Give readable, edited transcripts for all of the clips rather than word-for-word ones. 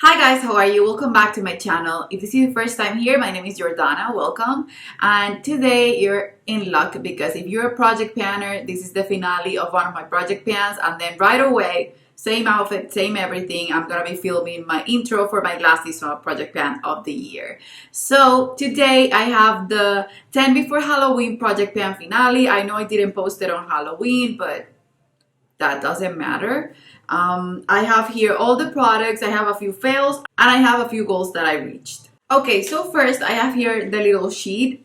Hi guys, how are you? Welcome back to my channel. If this is your first time here, my name is Jordana. Welcome. And today you're in luck because if you're a project planner, this is the finale of one of my project plans, and then right away, same outfit, same everything, I'm gonna be filming my intro for my last seasonal project plan of the year. So today I have the 10 before Halloween project plan finale. I know I didn't post it on Halloween, but that doesn't matter. I have here all the products, I have a few fails, and I have a few goals that I reached. Okay, so first I have here the little sheet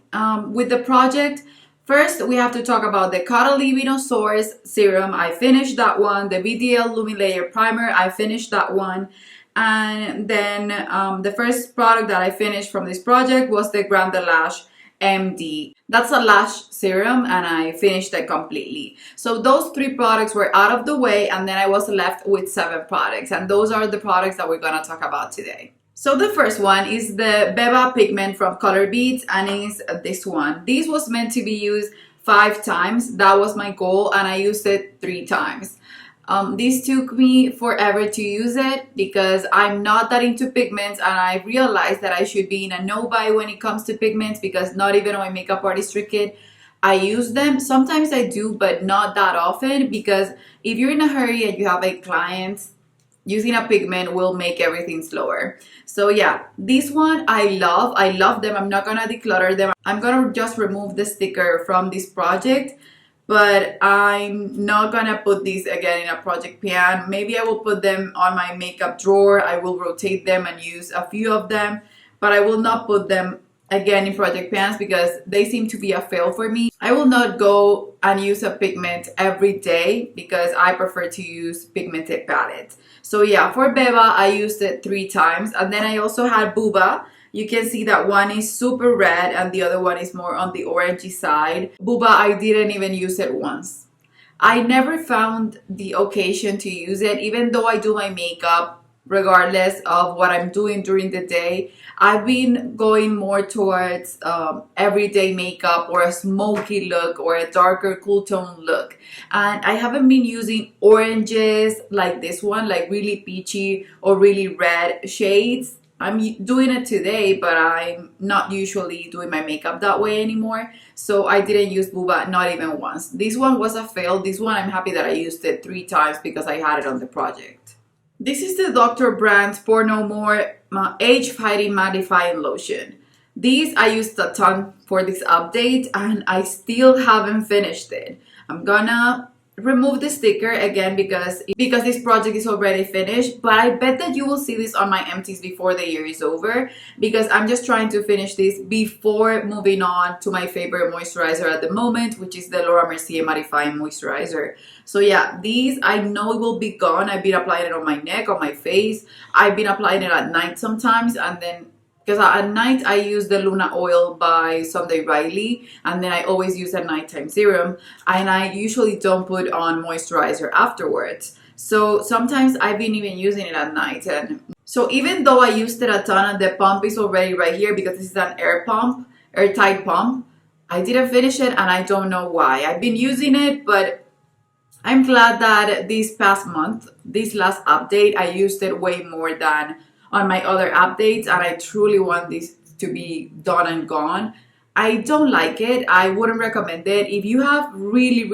with the project. First, we have to talk about the Cuticle Source Serum. I finished that one. The BDL Lumi Layer Primer, I finished that one. And then the first product that I finished from this project was the Grand Lash MD. That's a lash serum and I finished it completely. So those 3 products were out of the way, and then I was left with 7 products, and those are the products that we're gonna talk about today. So the first one is the Beba pigment from colorbeats, and is this one. This was meant to be used 5 times. That was my goal, and I used it 3 times. This took me forever to use it because I'm not that into pigments, and I realized that I should be in a no-buy when it comes to pigments because not even on my makeup artist kit I use them. Sometimes I do, but not that often, because if you're in a hurry and you have a client, using a pigment will make everything slower. So yeah, this one I love them. I'm not gonna declutter them. I'm gonna just remove the sticker from this project, but I'm not gonna put these again in a project pan. Maybe I will put them on my makeup drawer. I will rotate them and use a few of them, but I will not put them again in project pans because they seem to be a fail for me. I will not go and use a pigment every day because I prefer to use pigmented palettes. So yeah, for Beba I used it 3 times, and then I also had Buba. You can see that one is super red and the other one is more on the orangey side. Buba, I didn't even use it once. I never found the occasion to use it, even though I do my makeup regardless of what I'm doing during the day. I've been going more towards everyday makeup or a smoky look or a darker cool tone look, and I haven't been using oranges like this one, like really peachy or really red shades. I'm doing it today, but I'm not usually doing my makeup that way anymore. So I didn't use Buba, not even once. This one was a fail. This one I'm happy that I used it 3 times because I had it on the project. This is the Dr. Brandt Pour No More Age Fighting Mattifying Lotion. These I used a ton for this update and I still haven't finished it. I'm gonna remove the sticker again because this project is already finished, but I bet that you will see this on my empties before the year is over because I'm just trying to finish this before moving on to my favorite moisturizer at the moment, which is the Laura Mercier Mattifying Moisturizer. So yeah, these I know it will be gone. I've been applying it on my neck, on my face. I've been applying it at night sometimes, and then because at night I use the Luna Oil by Sunday Riley, and then I always use a nighttime serum, and I usually don't put on moisturizer afterwards. So sometimes I've been even using it at night, and so even though I used it a ton and the pump is already right here because this is an airtight pump, I didn't finish it and I don't know why. I've been using it, but I'm glad that this past month, this last update, I used it way more than on my other updates, and I truly want this to be done and gone. I don't like it. I wouldn't recommend it. If you have really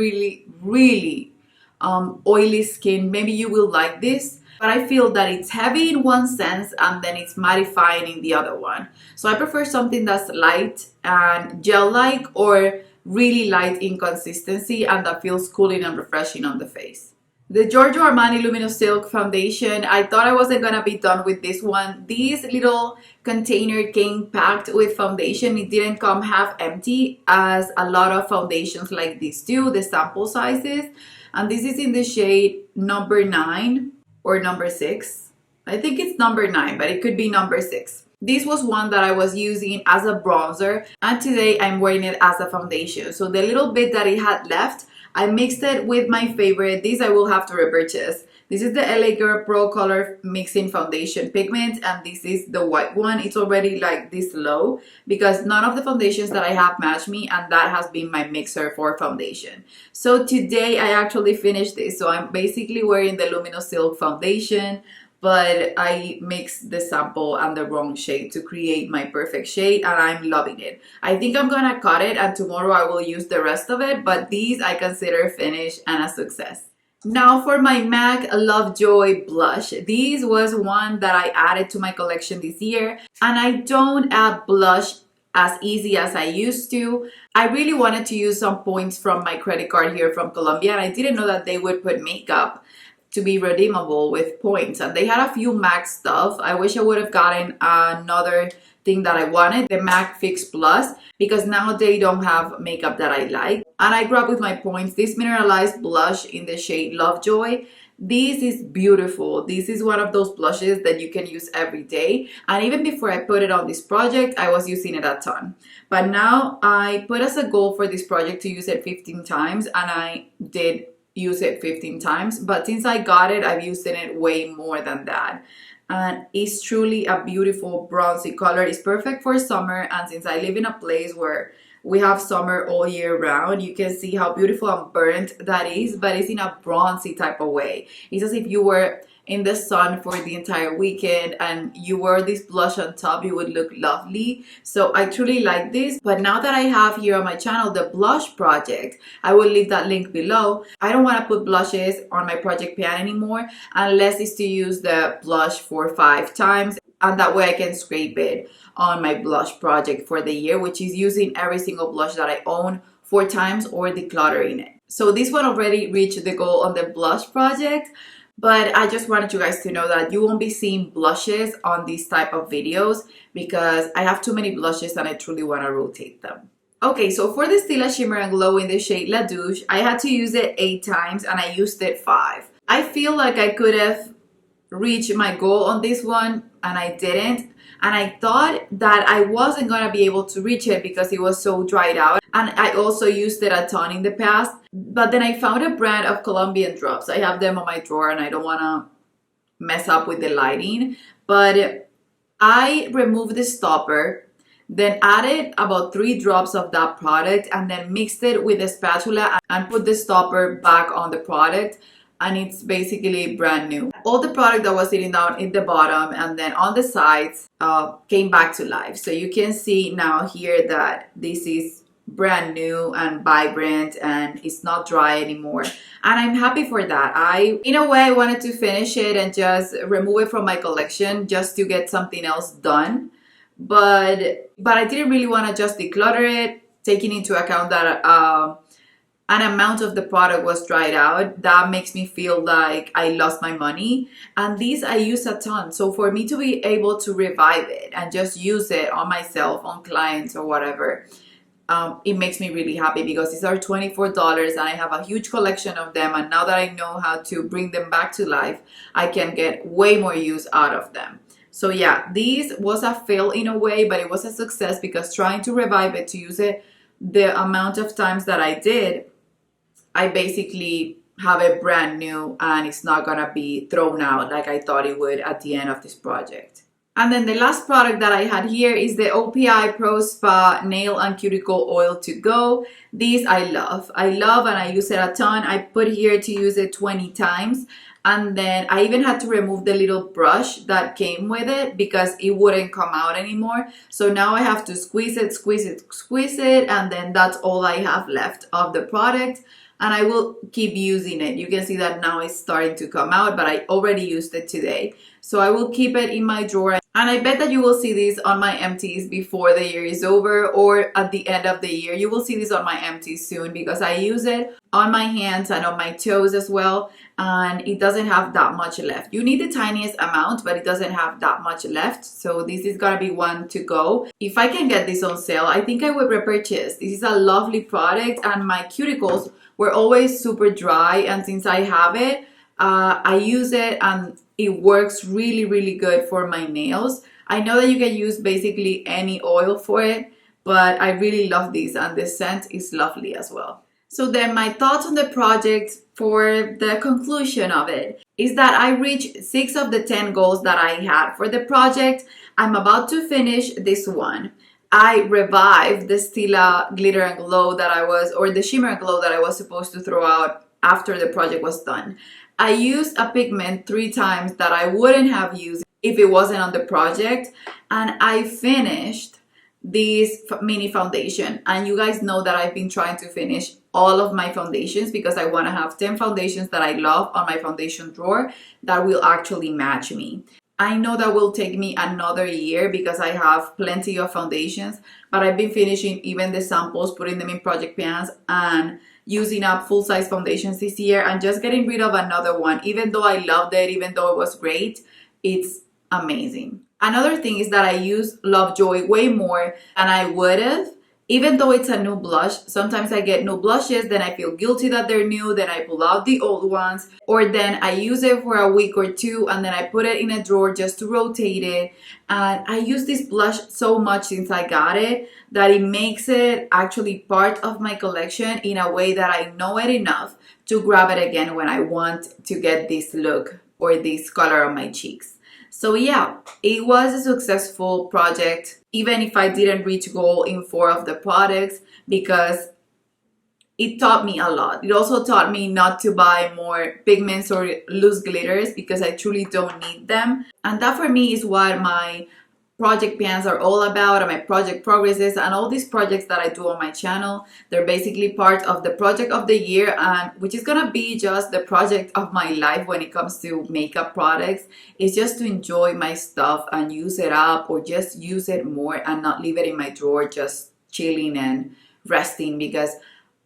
oily skin, maybe you will like this, but I feel that it's heavy in one sense and then it's mattifying in the other one. So I prefer something that's light and gel-like or really light in consistency and that feels cooling and refreshing on the face. The Giorgio Armani Luminous Silk Foundation, I thought I wasn't gonna be done with this one. This little container came packed with foundation. It didn't come half empty as a lot of foundations like this do, the sample sizes. And this is in the shade number 9 or number 6. I think it's number 9, but it could be number 6. This was one that I was using as a bronzer, and today I'm wearing it as a foundation. So the little bit that it had left, I mixed it with my favorite. This I will have to repurchase. This is the LA Girl Pro Color Mixing Foundation Pigment, and this is the white one. It's already like this low because none of the foundations that I have match me, and that has been my mixer for foundation. So today I actually finished this. So I'm basically wearing the Luminous Silk Foundation, but I mixed the sample and the wrong shade to create my perfect shade, and I'm loving it. I think I'm gonna cut it and tomorrow I will use the rest of it, but these I consider finished and a success. Now for my MAC Lovejoy blush. This was one that I added to my collection this year, and I don't add blush as easy as I used to. I really wanted to use some points from my credit card here from Colombia, and I didn't know that they would put makeup to be redeemable with points, and they had a few MAC stuff. I wish I would have gotten another thing that I wanted, the MAC Fix Plus, because now they don't have makeup that I like. And I grabbed with my points this mineralized blush in the shade Lovejoy. This is beautiful. This is one of those blushes that you can use every day, and even before I put it on this project I was using it a ton, but now I put as a goal for this project to use it 15 times, and I did use it 15 times, but since I got it I've used it way more than that. And it's truly a beautiful bronzy color. It's perfect for summer, and since I live in a place where we have summer all year round, you can see how beautiful and burnt that is, but it's in a bronzy type of way. It's as if you were in the sun for the entire weekend and you wear this blush on top, you would look lovely. So I truly like this. But now that I have here on my channel the blush project, I will leave that link below. I don't want to put blushes on my project pan anymore unless it's to use the blush for 5 times, and that way I can scrape it on my blush project for the year, which is using every single blush that I own 4 times or decluttering it. So this one already reached the goal on the blush project, but I just wanted you guys to know that you won't be seeing blushes on these type of videos because I have too many blushes and I truly want to rotate them. Okay, so for the Stila Shimmer and Glow in the shade La Douche, I had to use it 8 times and I used it 5. I feel like I could have reached my goal on this one and I didn't. And I thought that I wasn't going to be able to reach it because it was so dried out. And I also used it a ton in the past. But then I found a brand of Colombian drops. I have them on my drawer and I don't want to mess up with the lighting. But I removed the stopper, then added about 3 drops of that product and then mixed it with a spatula and put the stopper back on the product. And it's basically brand new. All the product that was sitting down in the bottom and then on the sides came back to life. So you can see now here that this is brand new and vibrant and it's not dry anymore. And I'm happy for that. In a way, I wanted to finish it and just remove it from my collection just to get something else done. But I didn't really want to just declutter it, taking into account that an amount of the product was dried out. That makes me feel like I lost my money, and these I use a ton. So for me to be able to revive it and just use it on myself, on clients or whatever, it makes me really happy because these are $24 and I have a huge collection of them, and now that I know how to bring them back to life, I can get way more use out of them. So yeah, this was a fail in a way, but it was a success because trying to revive it, to use it the amount of times that I did, I basically have it brand new and it's not gonna be thrown out like I thought it would at the end of this project. And then the last product that I had here is the OPI Pro Spa Nail and Cuticle Oil to Go. These I love and I use it a ton. I put here to use it 20 times. And then I even had to remove the little brush that came with it because it wouldn't come out anymore. So now I have to squeeze it, and then that's all I have left of the product. And I will keep using it. You can see that now it's starting to come out, but I already used it today. So I will keep it in my drawer. And I bet that you will see these on my empties before the year is over, or at the end of the year. You will see this on my empties soon because I use it on my hands and on my toes as well. And it doesn't have that much left. You need the tiniest amount, but it doesn't have that much left. So this is gonna be one to go. If I can get this on sale, I think I would repurchase. This is a lovely product, and my cuticles were always super dry, and since I have it, I use it and it works really good for my nails. I know that you can use basically any oil for it, but I really love this, and the scent is lovely as well. So then my thoughts on the project for the conclusion of it is that I reached 6 of the 10 goals that I had for the project. I'm about to finish this one. I revived the Stila glitter and glow that I was, or the shimmer and glow that I was supposed to throw out after the project was done. I used a pigment 3 times that I wouldn't have used if it wasn't on the project, and I finished this mini foundation. And you guys know that I've been trying to finish all of my foundations because I want to have 10 foundations that I love on my foundation drawer that will actually match me. I know that will take me another year because I have plenty of foundations, but I've been finishing even the samples, putting them in project pans, and using up full-size foundations this year and just getting rid of another one. Even though I loved it, even though it was great, it's amazing. Another thing is that I use Lovejoy way more than I would have. Even though it's a new blush, sometimes I get new blushes, then I feel guilty that they're new, then I pull out the old ones, or then I use it for a week or two and then I put it in a drawer just to rotate it. And I use this blush so much since I got it that it makes it actually part of my collection in a way that I know it enough to grab it again when I want to get this look or this color on my cheeks. So yeah, it was a successful project, even if I didn't reach goal in 4 of the products, because it taught me a lot. It also taught me not to buy more pigments or loose glitters because I truly don't need them. And that for me is what my project pans are all about, and my project progresses, and all these projects that I do on my channel. They're basically part of the project of the year, and which is gonna be just the project of my life when it comes to makeup products. It's just to enjoy my stuff and use it up, or just use it more and not leave it in my drawer just chilling and resting because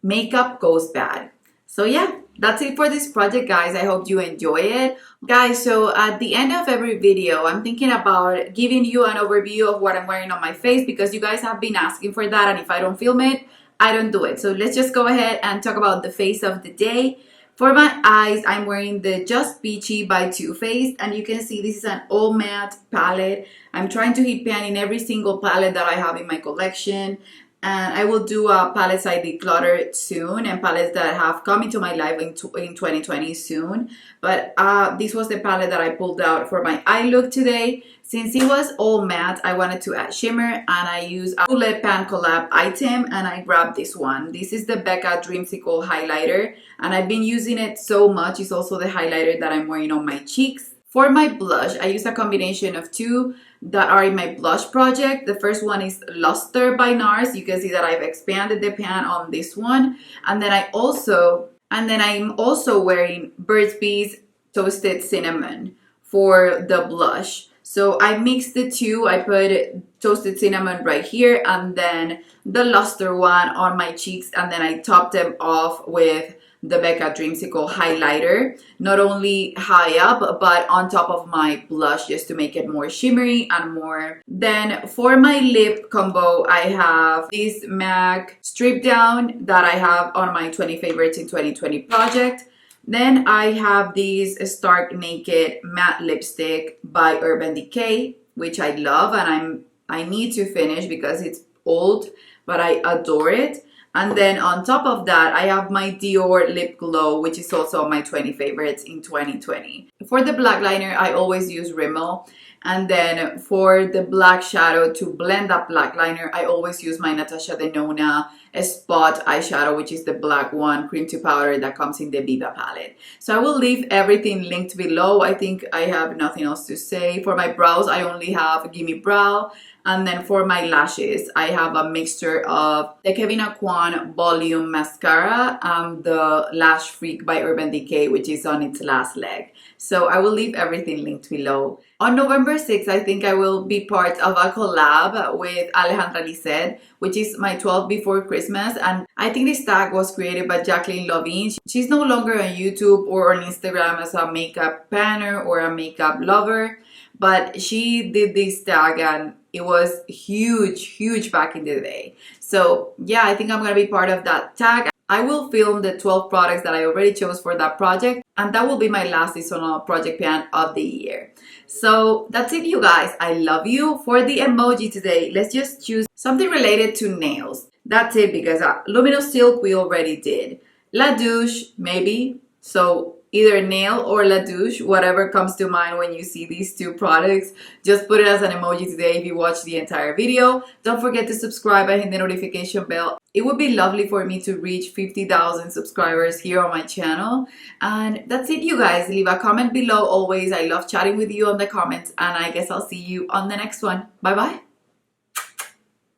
makeup goes bad. So yeah, that's it for this project, guys. I hope you enjoy it. Guys, so at the end of every video, I'm thinking about giving you an overview of what I'm wearing on my face because you guys have been asking for that, and if I don't film it, I don't do it. So let's just go ahead and talk about the face of the day. For my eyes, I'm wearing the Just Peachy by Too Faced, and you can see this is an all matte palette. I'm trying to hit pan in every single palette that I have in my collection. And I will do a palettes I decluttered soon, and palettes that have come into my life in 2020 soon. But this was the palette that I pulled out for my eye look today. Since it was all matte, I wanted to add shimmer, and I used a Bullet Pan Collab item, and I grabbed this one. This is the Becca Dreamsicle highlighter, and I've been using it so much. It's also the highlighter that I'm wearing on my cheeks. For my blush, I use a combination of 2 that are in my blush project. The first one is Luster by NARS. You can see that I've expanded the pan on this one. And then I'm also wearing Burt's Bees Toasted Cinnamon for the blush. So I mixed the 2. I put toasted cinnamon right here and then the Luster one on my cheeks, and then I topped them off with the Becca Dreamsicle highlighter, not only high up but on top of my blush, just to make it more shimmery and more. Then for my lip combo, I have this MAC Strip Down that I have on my 20 favorites in 2020 project. Then I have this Stark Naked matte lipstick by Urban Decay, which I love, and I need to finish because it's old, but I adore it. And then on top of that, I have my Dior Lip Glow, which is also my 20 favorites in 2020. For the black liner, I always use Rimmel. And then for the black shadow, to blend that black liner, I always use my Natasha Denona Spot eyeshadow, which is the black one, cream to powder, that comes in the Beba palette. So I will leave everything linked below. I think I have nothing else to say. For my brows, I only have Gimme Brow. And then for my lashes, I have a mixture of the Kevyn Aucoin Volume Mascara and the Lash Freak by Urban Decay, which is on its last leg. So I will leave everything linked below. On November 6th, I think I will be part of a collab with Alejandra Lisset, which is my 12 Before Christmas. And I think this tag was created by Jacqueline Lovin. She's no longer on YouTube or on Instagram as a makeup panner or a makeup lover, but she did this tag and it was huge back in the day. So yeah, I think I'm gonna be part of that tag. I will film the 12 products that I already chose for that project, and that will be my last seasonal project pan of the year. So that's it, you guys. I love you. For the emoji today, let's just choose something related to nails. That's it, because Luminous Silk we already did. La Douche, maybe. So either nail or la douche, whatever comes to mind when you see these two products. Just put it as an emoji today if you watch the entire video. Don't forget to subscribe and hit the notification bell. It would be lovely for me to reach 50,000 subscribers here on my channel. And that's it, you guys. Leave a comment below always. I love chatting with you on the comments, and I guess I'll see you on the next one. Bye bye.